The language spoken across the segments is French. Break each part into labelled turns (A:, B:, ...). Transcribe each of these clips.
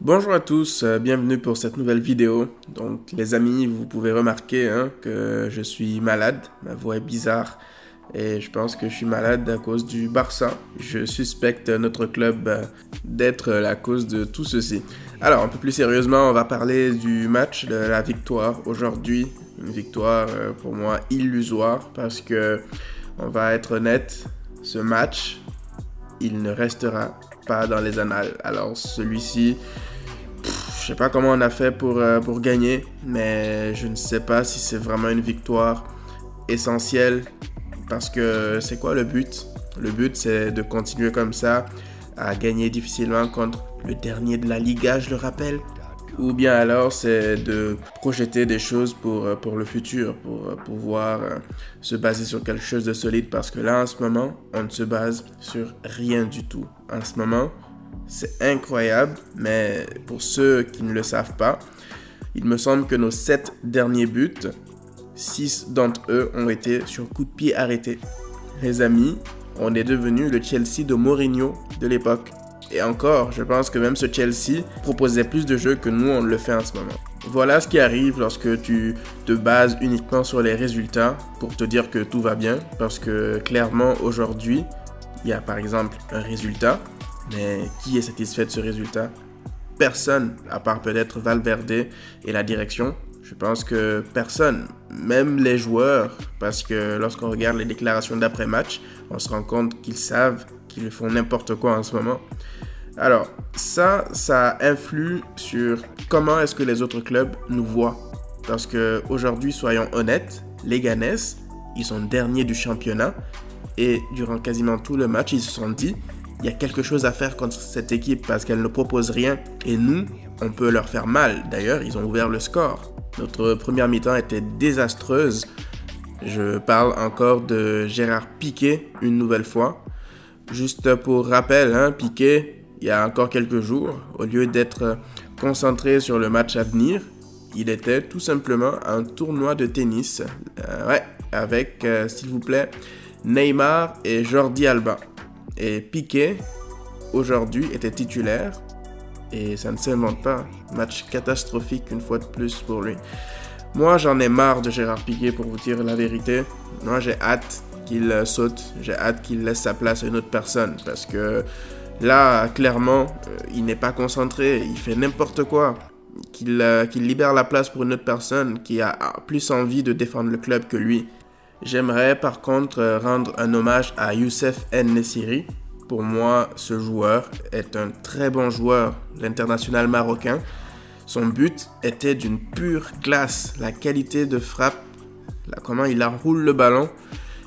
A: Bonjour à tous, bienvenue pour cette nouvelle vidéo. Donc les amis, vous pouvez remarquer que je suis malade, ma voix est bizarre et je pense que je suis malade à cause du Barça. Je suspecte notre club d'être la cause de tout ceci. Alors un peu plus sérieusement, on va parler du match, de la victoire aujourd'hui. Une victoire pour moi illusoire parce que on va être honnête, ce match, il ne restera pas dans les annales. Alors celui-ci, je sais pas comment on a fait pour gagner, mais je ne sais pas si c'est vraiment une victoire essentielle parce que c'est quoi le but? Le but, c'est de continuer comme ça à gagner difficilement contre le dernier de la Liga, je le rappelle. Ou bien alors, c'est de projeter des choses pour le futur, pour pouvoir se baser sur quelque chose de solide. Parce que là, en ce moment, on ne se base sur rien du tout. En ce moment, c'est incroyable, mais pour ceux qui ne le savent pas, il me semble que nos 7 derniers buts, 6 d'entre eux ont été sur coup de pied arrêté. Les amis, on est devenu le Chelsea de Mourinho de l'époque. Et encore, je pense que même ce Chelsea proposait plus de jeux que nous, on le fait en ce moment. Voilà ce qui arrive lorsque tu te bases uniquement sur les résultats pour te dire que tout va bien. Parce que clairement, aujourd'hui, il y a par exemple un résultat. Mais qui est satisfait de ce résultat? Personne, à part peut-être Valverde et la direction. Je pense que personne, même les joueurs, parce que lorsqu'on regarde les déclarations d'après-match, on se rend compte qu'ils savent qu'ils font n'importe quoi en ce moment. Alors, ça influe sur comment est-ce que les autres clubs nous voient. Parce que aujourd'hui, soyons honnêtes, les Leganés, ils sont derniers du championnat et durant quasiment tout le match, ils se sont dit il y a quelque chose à faire contre cette équipe parce qu'elle ne propose rien et nous, on peut leur faire mal. D'ailleurs, ils ont ouvert le score. Notre première mi-temps était désastreuse. Je parle encore de Gérard Piqué une nouvelle fois. Juste pour rappel, Piqué, il y a encore quelques jours, au lieu d'être concentré sur le match à venir, il était tout simplement à un tournoi de tennis. Avec, s'il vous plaît, Neymar et Jordi Alba. Et Piqué, aujourd'hui, était titulaire. Et ça ne s'invente pas. Match catastrophique une fois de plus pour lui. Moi, j'en ai marre de Gérard Piqué, pour vous dire la vérité. Moi, j'ai hâte qu'il saute. J'ai hâte qu'il laisse sa place à une autre personne. Parce que là, clairement, il n'est pas concentré. Il fait n'importe quoi. Qu'il libère la place pour une autre personne qui a plus envie de défendre le club que lui. J'aimerais par contre rendre un hommage à Youssef En-Nesyri. Pour moi, ce joueur est un très bon joueur, l'international marocain. Son but était d'une pure classe, la qualité de frappe, comment il enroule le ballon.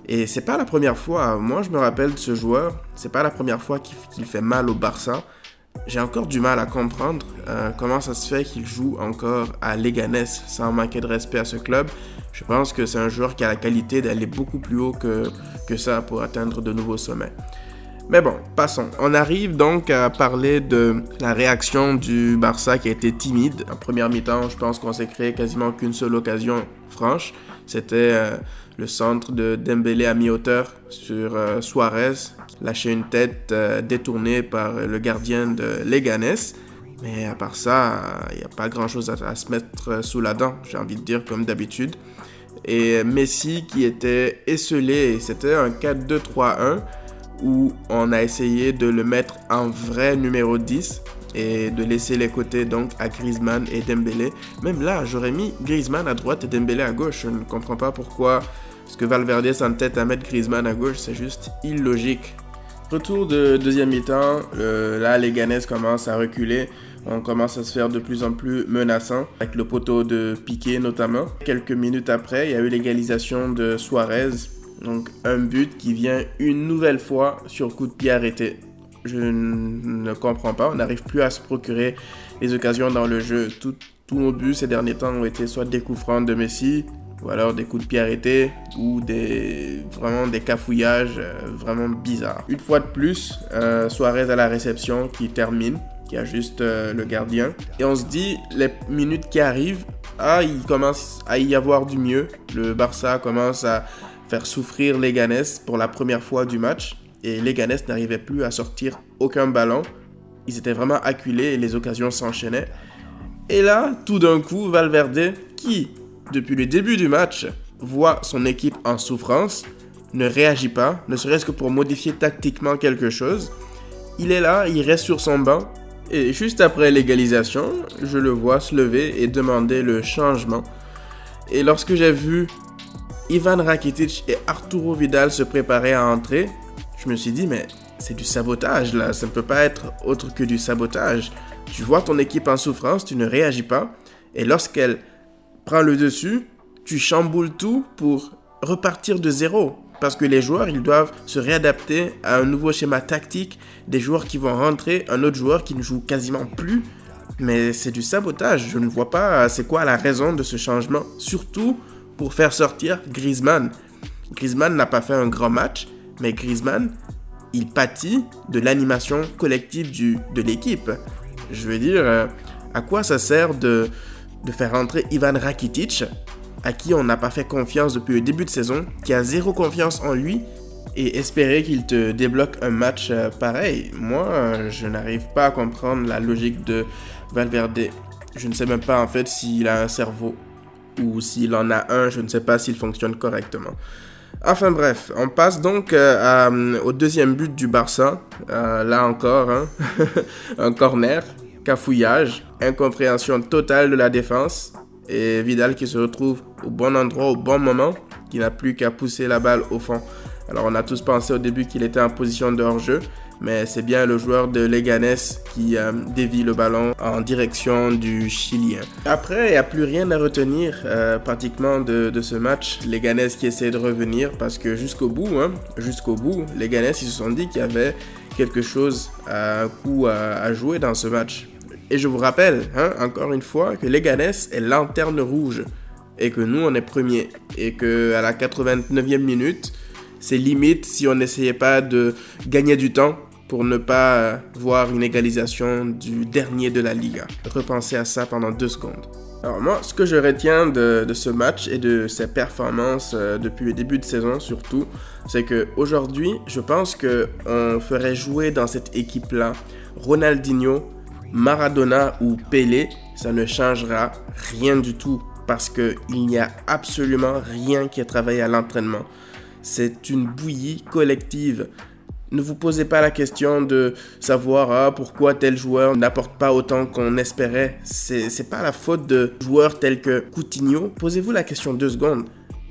A: Et c'est pas la première fois, moi je me rappelle de ce joueur, c'est pas la première fois qu'il fait mal au Barça. J'ai encore du mal à comprendre comment ça se fait qu'il joue encore à Leganés sans manquer de respect à ce club. Je pense que c'est un joueur qui a la qualité d'aller beaucoup plus haut que ça pour atteindre de nouveaux sommets. Mais bon, passons. On arrive donc à parler de la réaction du Barça qui a été timide. En première mi-temps, je pense qu'on s'est créé quasiment qu'une seule occasion franche. C'était le centre de Dembélé à mi-hauteur sur Suarez, lâché une tête détournée par le gardien de Leganés. Mais à part ça, il n'y a pas grand-chose à se mettre sous la dent, j'ai envie de dire, comme d'habitude. Et Messi qui était esselé, c'était un 4-2-3-1 où on a essayé de le mettre en vrai numéro 10 et de laisser les côtés donc à Griezmann et Dembélé. Même là, j'aurais mis Griezmann à droite et Dembélé à gauche. Je ne comprends pas pourquoi est-ce que Valverde s'entête à mettre Griezmann à gauche, c'est juste illogique. Retour de deuxième mi-temps, là les Leganés commencent à reculer. On commence à se faire de plus en plus menaçant, avec le poteau de Piqué notamment. Quelques minutes après, il y a eu l'égalisation de Suarez. Donc un but qui vient une nouvelle fois sur coup de pied arrêté. Je ne comprends pas, on n'arrive plus à se procurer les occasions dans le jeu. Tous nos buts ces derniers temps ont été soit des coups francs de Messi, ou alors des coups de pied arrêtés, ou vraiment des cafouillages vraiment bizarres. Une fois de plus, Suarez à la réception qui termine, qui a juste le gardien. Et on se dit, les minutes qui arrivent, il commence à y avoir du mieux. Le Barça commence à faire souffrir Leganés pour la première fois du match. Et Leganés n'arrivait plus à sortir aucun ballon. Ils étaient vraiment acculés et les occasions s'enchaînaient. Et là, tout d'un coup, Valverde, qui, depuis le début du match, voit son équipe en souffrance, ne réagit pas, ne serait-ce que pour modifier tactiquement quelque chose. Il est là, il reste sur son banc. Et juste après l'égalisation, je le vois se lever et demander le changement. Et lorsque j'ai vu Ivan Rakitic et Arturo Vidal se préparer à entrer, je me suis dit, mais c'est du sabotage là, ça ne peut pas être autre que du sabotage. Tu vois ton équipe en souffrance, tu ne réagis pas, et lorsqu'elle prend le dessus, tu chamboules tout pour repartir de zéro. Parce que les joueurs, ils doivent se réadapter à un nouveau schéma tactique, des joueurs qui vont rentrer, un autre joueur qui ne joue quasiment plus. Mais c'est du sabotage, je ne vois pas c'est quoi la raison de ce changement. Surtout pour faire sortir Griezmann. Griezmann n'a pas fait un grand match, mais Griezmann, il pâtit de l'animation collective de l'équipe. Je veux dire, à quoi ça sert de faire rentrer Ivan Rakitic, à qui on n'a pas fait confiance depuis le début de saison, qui a zéro confiance en lui, et espérer qu'il te débloque un match pareil. Moi, je n'arrive pas à comprendre la logique de Valverde. Je ne sais même pas en fait s'il a un cerveau, ou s'il en a un, je ne sais pas s'il fonctionne correctement. Enfin bref, on passe donc au deuxième but du Barça. Là encore, hein, un corner, cafouillage, incompréhension totale de la défense. Et Vidal qui se retrouve au bon endroit, au bon moment, qui n'a plus qu'à pousser la balle au fond. Alors on a tous pensé au début qu'il était en position de hors-jeu, mais c'est bien le joueur de Leganés qui dévie le ballon en direction du Chilien. Après, il n'y a plus rien à retenir pratiquement de ce match. Leganés qui essaie de revenir parce que jusqu'au bout, Leganés ils se sont dit qu'il y avait quelque chose, un coup à jouer dans ce match. Et je vous rappelle, encore une fois, que Leganés est lanterne rouge et que nous, on est premier. Et qu'à la 89e minute, c'est limite si on n'essayait pas de gagner du temps pour ne pas voir une égalisation du dernier de la Liga. Repensez à ça pendant 2 secondes. Alors moi, ce que je retiens de ce match et de ses performances depuis le début de saison surtout, c'est qu'aujourd'hui, je pense qu'on ferait jouer dans cette équipe-là Ronaldinho, Maradona ou Pelé, ça ne changera rien du tout parce qu'il n'y a absolument rien qui est travaillé à l'entraînement. C'est une bouillie collective. Ne vous posez pas la question de savoir pourquoi tel joueur n'apporte pas autant qu'on espérait. C'est pas la faute de joueurs tels que Coutinho. Posez-vous la question 2 secondes.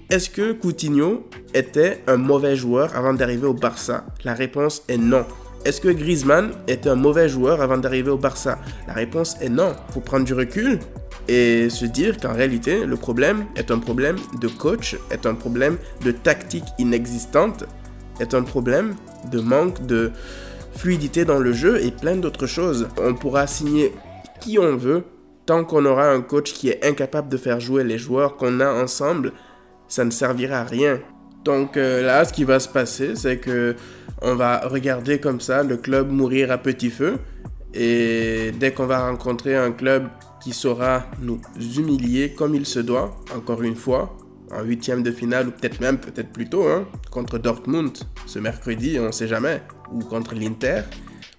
A: Est-ce que Coutinho était un mauvais joueur avant d'arriver au Barça? La réponse est non. Est-ce que Griezmann était un mauvais joueur avant d'arriver au Barça? La réponse est non. Il faut prendre du recul et se dire qu'en réalité, le problème est un problème de coach, est un problème de tactique inexistante, est un problème de manque de fluidité dans le jeu et plein d'autres choses. On pourra signer qui on veut, tant qu'on aura un coach qui est incapable de faire jouer les joueurs qu'on a ensemble, ça ne servira à rien. Donc là, ce qui va se passer, c'est que on va regarder comme ça le club mourir à petit feu. Et dès qu'on va rencontrer un club qui saura nous humilier comme il se doit, encore une fois, en 8e de finale ou peut-être plus tôt, contre Dortmund ce mercredi, on ne sait jamais, ou contre l'Inter,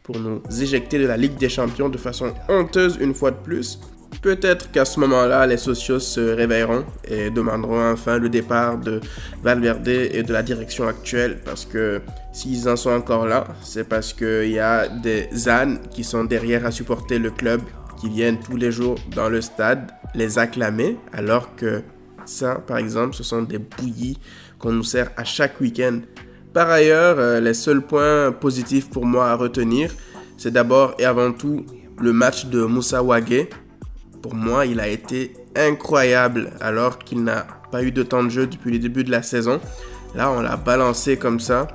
A: pour nous éjecter de la Ligue des Champions de façon honteuse une fois de plus. Peut-être qu'à ce moment-là, les socios se réveilleront et demanderont enfin le départ de Valverde et de la direction actuelle. Parce que s'ils en sont encore là, c'est parce qu'il y a des ânes qui sont derrière à supporter le club, qui viennent tous les jours dans le stade les acclamer. Alors que ça, par exemple, ce sont des bouillies qu'on nous sert à chaque week-end. Par ailleurs, les seuls points positifs pour moi à retenir, c'est d'abord et avant tout le match de Moussa Wagué. Pour moi, il a été incroyable alors qu'il n'a pas eu de temps de jeu depuis le début de la saison. Là, on l'a balancé comme ça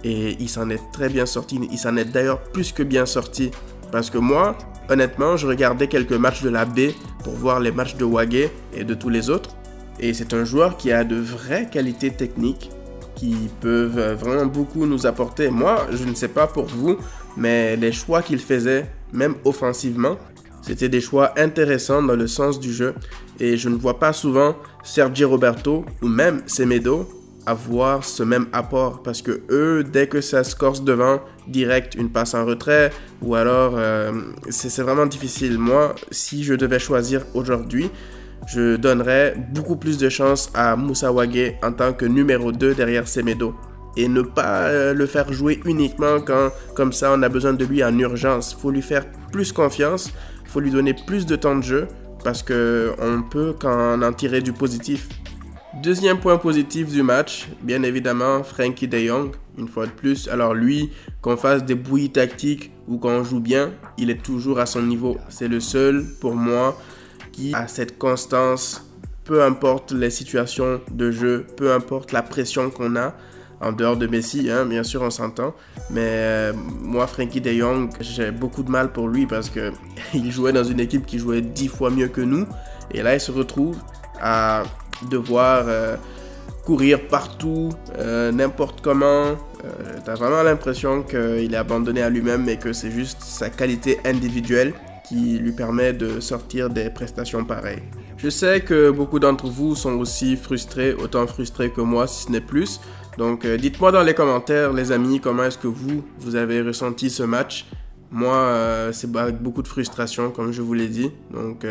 A: et il s'en est très bien sorti. Il s'en est d'ailleurs plus que bien sorti parce que moi, honnêtement, je regardais quelques matchs de la B pour voir les matchs de Wagué et de tous les autres. Et c'est un joueur qui a de vraies qualités techniques qui peuvent vraiment beaucoup nous apporter. Moi, je ne sais pas pour vous, mais les choix qu'il faisait, même offensivement, c'était des choix intéressants dans le sens du jeu et je ne vois pas souvent Sergi Roberto ou même Semedo avoir ce même apport parce que eux, dès que ça se corse devant, direct une passe en retrait ou alors c'est vraiment difficile. Moi, si je devais choisir aujourd'hui, je donnerais beaucoup plus de chance à Moussa Wagué en tant que numéro 2 derrière Semedo et ne pas le faire jouer uniquement quand comme ça on a besoin de lui en urgence. Il faut lui faire plus confiance, il faut lui donner plus de temps de jeu parce qu'on peut en tirer du positif. Deuxième point positif du match, bien évidemment, Frenkie de Jong, une fois de plus. Alors lui, qu'on fasse des bouillies tactiques ou qu'on joue bien, il est toujours à son niveau. C'est le seul, pour moi, qui a cette constance, peu importe les situations de jeu, peu importe la pression qu'on a, en dehors de Messi, hein, bien sûr on s'entend, mais moi Frenkie de Jong, j'ai beaucoup de mal pour lui parce que il jouait dans une équipe qui jouait 10 fois mieux que nous, et là il se retrouve à devoir courir partout, n'importe comment. T'as vraiment l'impression qu'il est abandonné à lui-même et que c'est juste sa qualité individuelle qui lui permet de sortir des prestations pareilles. Je sais que beaucoup d'entre vous sont aussi frustrés, autant frustrés que moi si ce n'est plus. Donc dites-moi dans les commentaires les amis, comment est-ce que vous avez ressenti ce match. Moi, c'est avec beaucoup de frustration, comme je vous l'ai dit. Donc,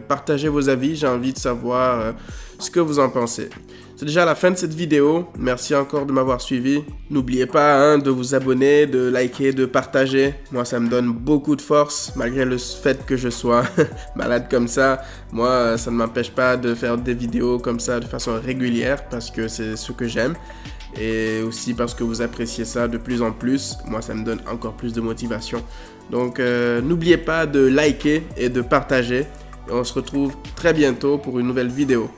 A: partagez vos avis. J'ai envie de savoir ce que vous en pensez. C'est déjà la fin de cette vidéo. Merci encore de m'avoir suivi. N'oubliez pas de vous abonner, de liker, de partager. Moi, ça me donne beaucoup de force, malgré le fait que je sois malade comme ça. Moi, ça ne m'empêche pas de faire des vidéos comme ça de façon régulière, parce que c'est ce que j'aime. Et aussi parce que vous appréciez ça de plus en plus, moi ça me donne encore plus de motivation. Donc n'oubliez pas de liker et de partager. Et on se retrouve très bientôt pour une nouvelle vidéo.